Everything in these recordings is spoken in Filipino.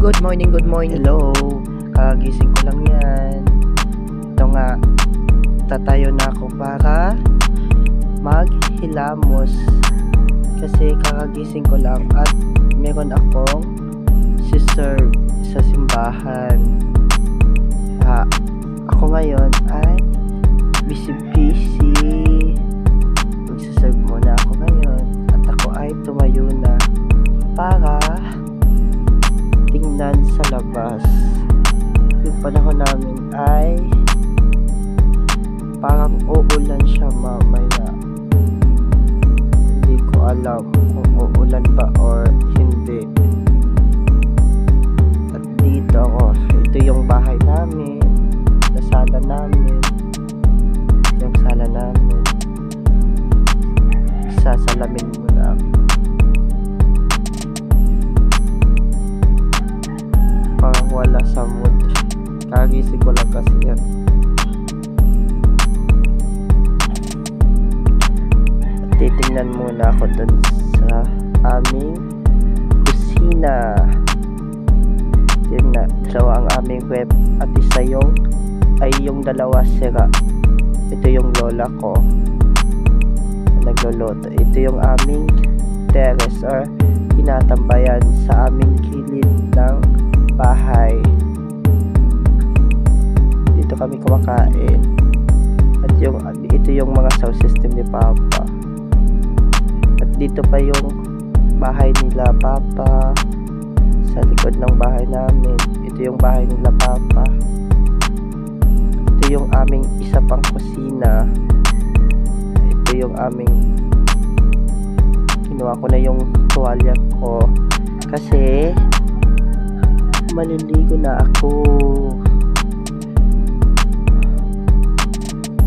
Good morning, good morning. Hello, kagising ko lang yan. Ito nga, tatayo na ako para maghilamos. Kasi kakagising ko lang at meron akong si-serve sa simbahan. Ako ngayon ay busy. Magsiserve muna ako ngayon. At ako ay tumayo na para tingnan sa labas. Yung panahon namin ay parang uulan siya mamaya. Hindi ko alam kung uulan ba or hindi. At dito ako, ito yung bahay namin, sa sala namin, yung sala namin. Sasalamin muna ako parang wala sa mood. Kagising ko lang kasi yan. Titingnan muna ako dun sa aming kusina. Yun na, dalawa ang aming rep at isa yung dalawa sira. Ito yung lola ko nagluluto. Ito yung aming terrace or tinatambayan sa aming kilid ng bahay. Dito kami kumakain. At ito yung mga sound system ni Papa. At dito pa yung bahay nila Papa. Sa likod ng bahay namin. Ito yung bahay nila Papa. Ito yung aming isa pang kusina. Ito yung aming kinuha ko na yung tuwalya ko kasi maliligo na ako.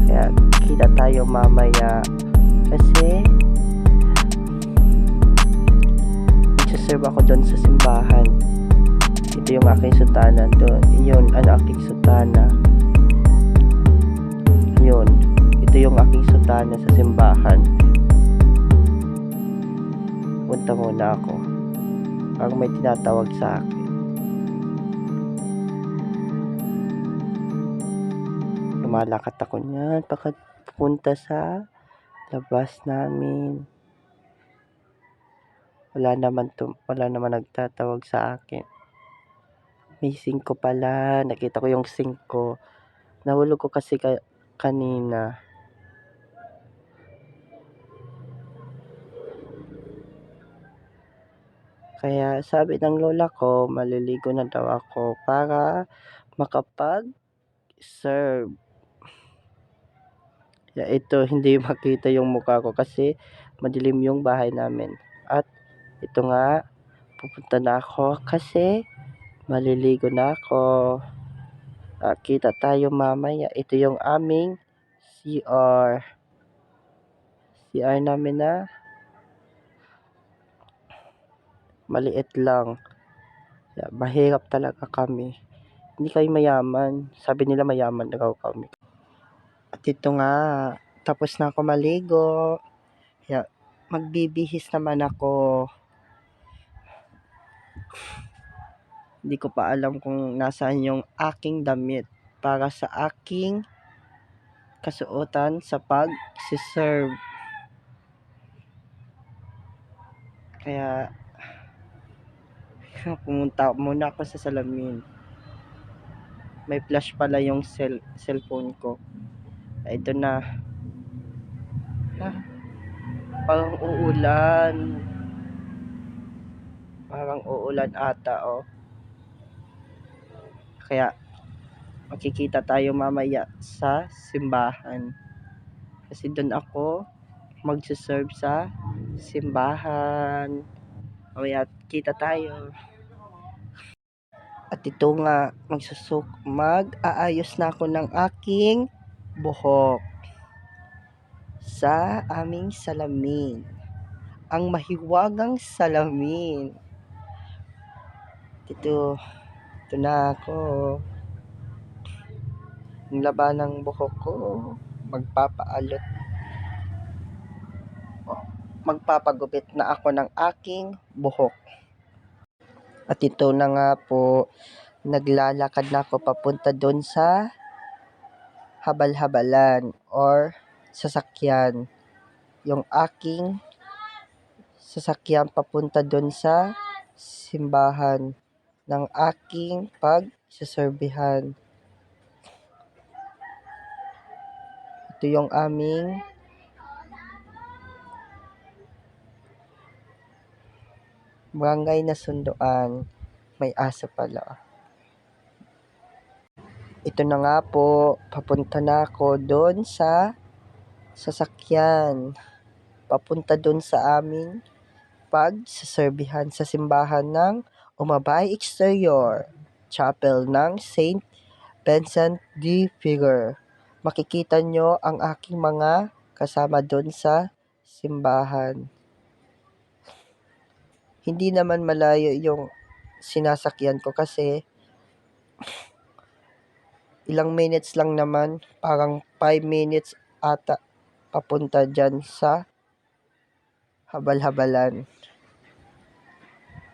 Kaya kita tayo mamaya kasi magsaserve ako doon sa simbahan. Ito yung aking sutana doon. Yun ang aking sutana. Yun, ito yung aking sutana sa simbahan. Punta muna ako. Ang may tinatawag sa akin. Lumalakad ako niyan papunta sa labas namin. Wala naman nagtatawag sa akin. May 5 pala. Nakita ko yung 5. Nahulog ko kasi kanina. Kaya sabi ng lola ko, maliligo na daw ako para makapag-serve. Kaya ito, hindi makita yung mukha ko kasi madilim yung bahay namin. At ito nga, pupunta na ako kasi maliligo na ako. Kita tayo mamaya. Ito yung aming CR. CR namin na maliit lang. Mahirap talaga kami. Hindi kayo mayaman. Sabi nila mayaman daw kami. At ito nga, tapos na ako maligo. Magbibihis naman ako. Hindi ko pa alam kung nasaan yung aking damit para sa aking kasuotan sa pag-serve. Kaya pumunta muna ako sa salamin. May flash pala yung cellphone ko. Ito na. Parang uulan. Parang uulan ata, oh. Kaya makikita tayo mamaya sa simbahan. Kasi doon ako magsiserve sa simbahan. Mamaya kita tayo. At ito nga, mag-aayos na ako ng aking buhok sa aming salamin. Ang mahiwagang salamin. Ito na ako. Yung laban ng buhok ko, magpapagupit na ako ng aking buhok. At ito na nga po, naglalakad na ako papunta doon sa habal-habalan or sasakyan. Yung aking sasakyan papunta doon sa simbahan ng aking pagsaserbihan. Ito yung aming barangay na sunduan. May aso pala. Ito na nga po, papunta na ako doon sa sasakyan. Papunta doon sa aming pagsaserbihan sa simbahan ng Umabay Exterior Chapel ng Saint Vincent de Figueroa. Makikita nyo ang aking mga kasama doon sa simbahan. Hindi naman malayo yung sinasakyan ko kasi ilang minutes lang naman, parang 5 minutes ata papunta dyan sa habal-habalan.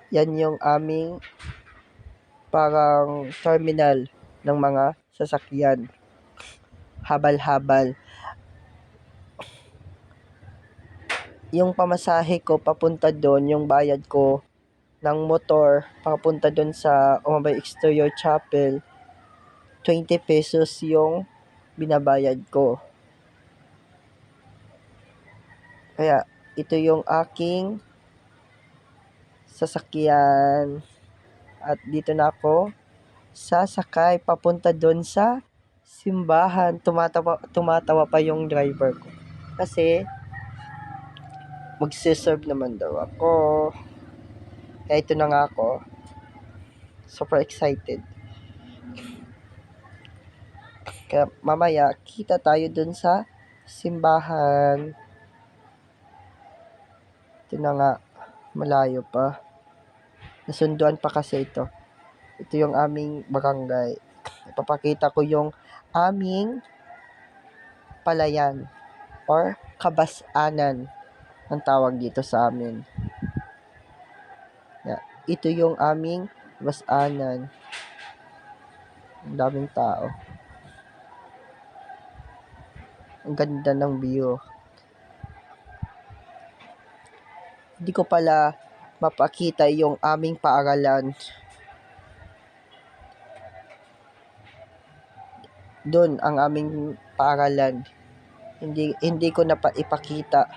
Yan yung aming parang terminal ng mga sasakyan. Habal-habal. Yung pamasahe ko papunta doon, yung bayad ko ng motor papunta doon sa Umabay Exterior Chapel, 20 pesos yung binabayad ko. Kaya ito yung aking sasakyan. At dito na ako sasakay papunta doon sa simbahan. Tumatawa pa yung driver ko. Kasi magsiserve naman daw ako. Kaya ito na nga ako. Super excited. Kaya mamaya, kita tayo dun sa simbahan. Ito na nga, malayo pa. Nasunduan pa kasi ito. Ito yung aming barangay. Ipapakita ko yung aming palayan or kabasanan ang tawag dito sa amin. Ito yung aming kabasanan. Ang daming tao. Ang ganda ng view. Hindi ko pala mapakita yung aming paaralan. Doon ang aming paaralan. Hindi ko na ipakita.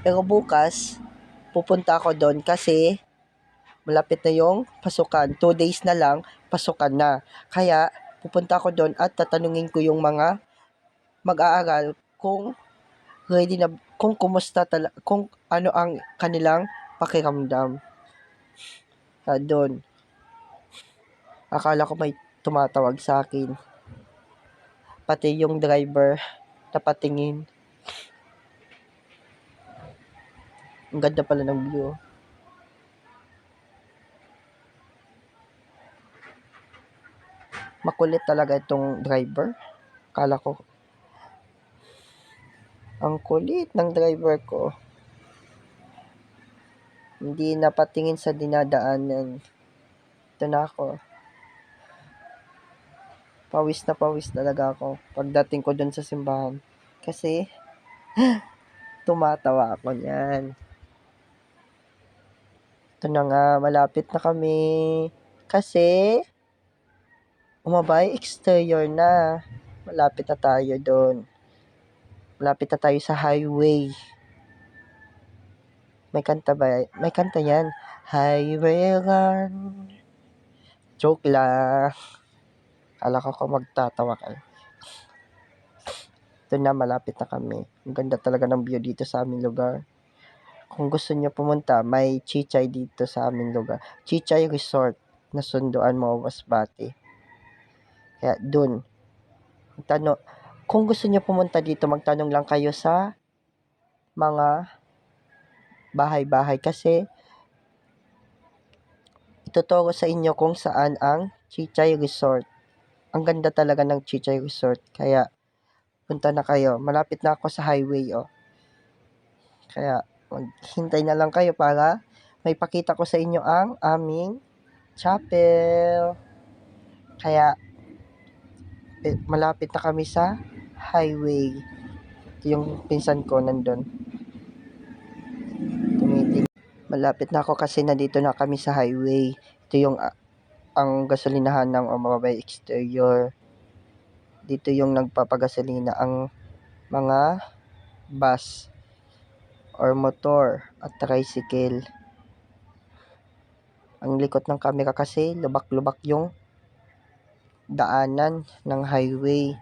Pero bukas pupunta ako doon kasi malapit na yung pasukan. 2 days na lang, pasukan na. Kaya pupunta ako doon at tatanungin ko yung mga mag-aaral kung ready na, kung kumusta kung ano ang kanilang pakiramdam. Doon. Akala ko may tumatawag sa akin. Pati yung driver napatingin. Ang ganda pala ng view. Makulit talaga itong driver. Akala ko ang kulit ng driver ko. Hindi napatingin sa dinadaanan. Ito na ako. Pawis na pawis talaga ako pagdating ko dun sa simbahan. Kasi, tumatawa ako niyan. Ito na nga, malapit na kami. Kasi, Umabay Exterior na. Malapit na tayo doon. Malapit na tayo sa highway. May kanta ba? May kanta yan. Highway run. Joke lang. Kala ko magtatawa kayo. Ito na, malapit na kami. Ang ganda talaga ng view dito sa aming lugar. Kung gusto niyo pumunta, may Chichay dito sa aming lugar. Chichay Resort na Sunduan, Masbate. Kaya dun, kung gusto niyo pumunta dito, magtanong lang kayo sa mga bahay-bahay kasi ituturo sa inyo kung saan ang Chichay Resort. Ang ganda talaga ng Chichay Resort. Kaya, punta na kayo. Malapit na ako sa highway, oh. Kaya, maghintay na lang kayo para may pakita ko sa inyo ang aming chapel. Kaya malapit na kami sa highway. Ito yung pinsan ko nandun. Malapit na ako kasi nandito na kami sa highway. Ito yung ang gasolinahan ng Omabay Exterior. Dito yung nagpapagasolina ang mga bus or motor at tricycle. Ang likot ng camera kasi lubak-lubak yung daanan ng highway.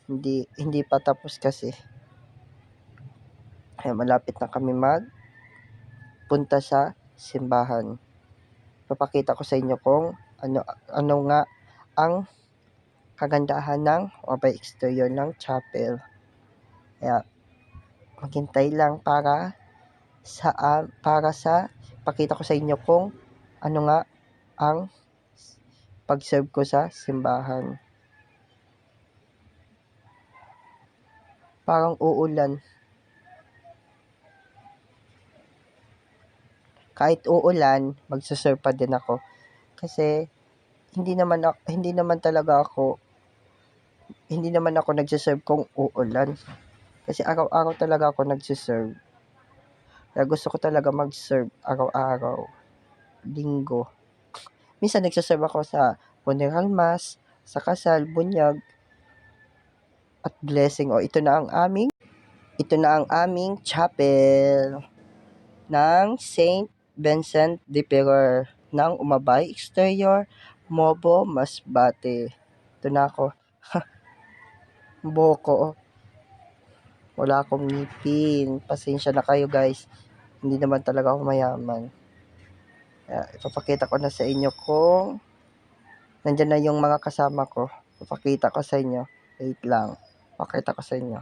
Hindi pa tapos kasi. Kaya malapit na kami punta sa simbahan. Papakita ko sa inyo kung ano nga ang kagandahan ng Omabay Exterior ng chapel. Kaya maghintay lang para sa pakita ko sa inyo kung ano nga ang pag-serve ko sa simbahan. Parang uulan. Kahit uulan, magse-serve pa din ako. Kasi hindi naman ako nagse-serve kung uulan. Kasi araw-araw talaga ako nagse-serve. Kaya gusto ko talaga mag-serve araw-araw, linggo. Minsan nagse-serve ako sa funeral mass, sa kasal, bunyag, at blessing. Ito na ang aming chapel ng Saint Vincent de Ferrer ng Omabay Exterior, Mobo, Masbate. Ito na ako. Boko. Wala akong ngipin. Pasensya na kayo guys. Hindi naman talaga ako mayaman. Ipapakita ko na sa inyo kung nandyan na yung mga kasama ko. Ipapakita ko sa inyo. Wait lang. Pakita ko sa inyo.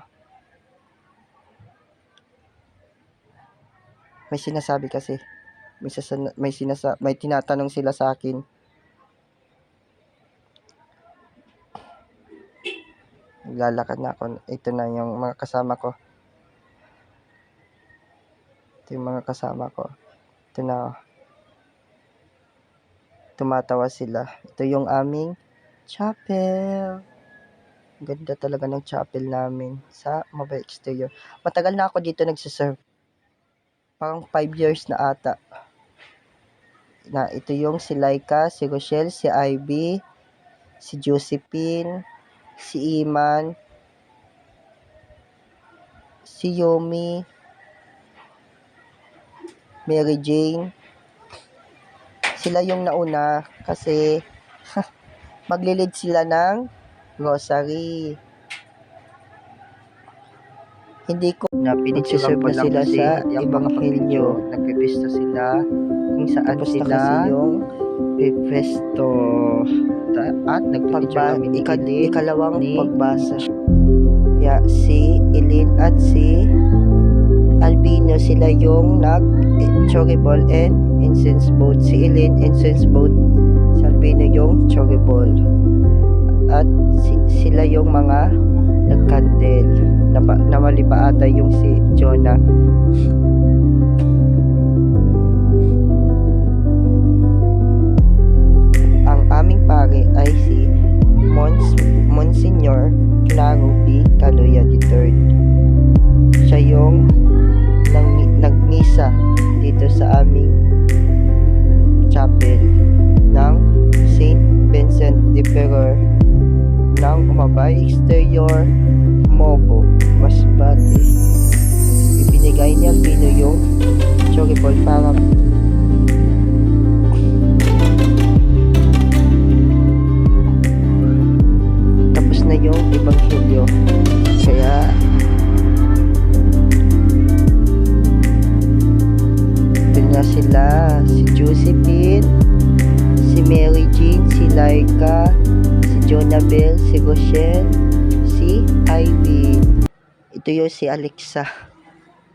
May sinasabi kasi. May tinatanong sila sa akin. Naglalakad na ako. Ito na yung mga kasama ko. Ito yung mga kasama ko. Ito na. Tumatawa sila. Ito yung aming chapel. Ganda talaga ng chapel namin sa Omabay Exterior. Matagal na ako dito nagsiserve. Parang 5 years na ata. Ito yung si Laika, si Rochelle, si Ivy, si Josephine, si Iman, si Yomi, Mary Jane. Sila yung nauna kasi maglilid sila ng rosary. Hindi ko pinitsuran ko lang sila sa Ebanghelyo. Nagpipisto sila kung saan sila yung pipesto. At nagtuturo kami ikalawang pagbasa. Si Eileen at si Albino, sila yung nag-choribol and incense boat. Si Eileen, incense boat. Si Albino yung choribol. At sila yung mga nagkandel. Namali pa ata yung si Jonah. Ang aming pare ay si Monsignor Claro B. Caloya III. Siya yung nagmisa dito sa aming chapel ng Saint Vincent de Ferrer ng Omabay Exterior, Mobo, Masbate. Ibinigay niya Pino yung choribol para tapos na yung Ebanghelyo. Kaya ito na sila, si Josephine, si Mary Jean, si Laika, si Jonabel, si Rochelle, si Ivy. Ito yung si Alexa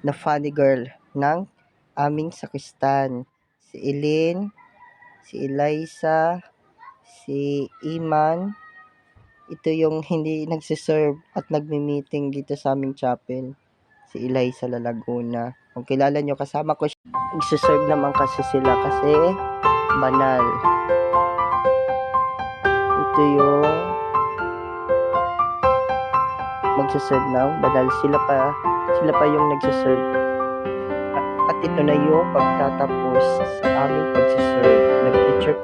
na funny girl ng aming sakristan. Si Eileen, si Eliza, si Iman. Ito yung hindi nagsiserve at nagmi-meeting dito sa aming chapel. Si Eliza Laguna. Kung kilala nyo, kasama ko siya. Nagsiserve naman kasi sila kasi banal. ito yung magsaserve now. Banal sila pa yung nagsaserve. At ito na yung pagtatapos sa aming pagsaserve. Nag-picture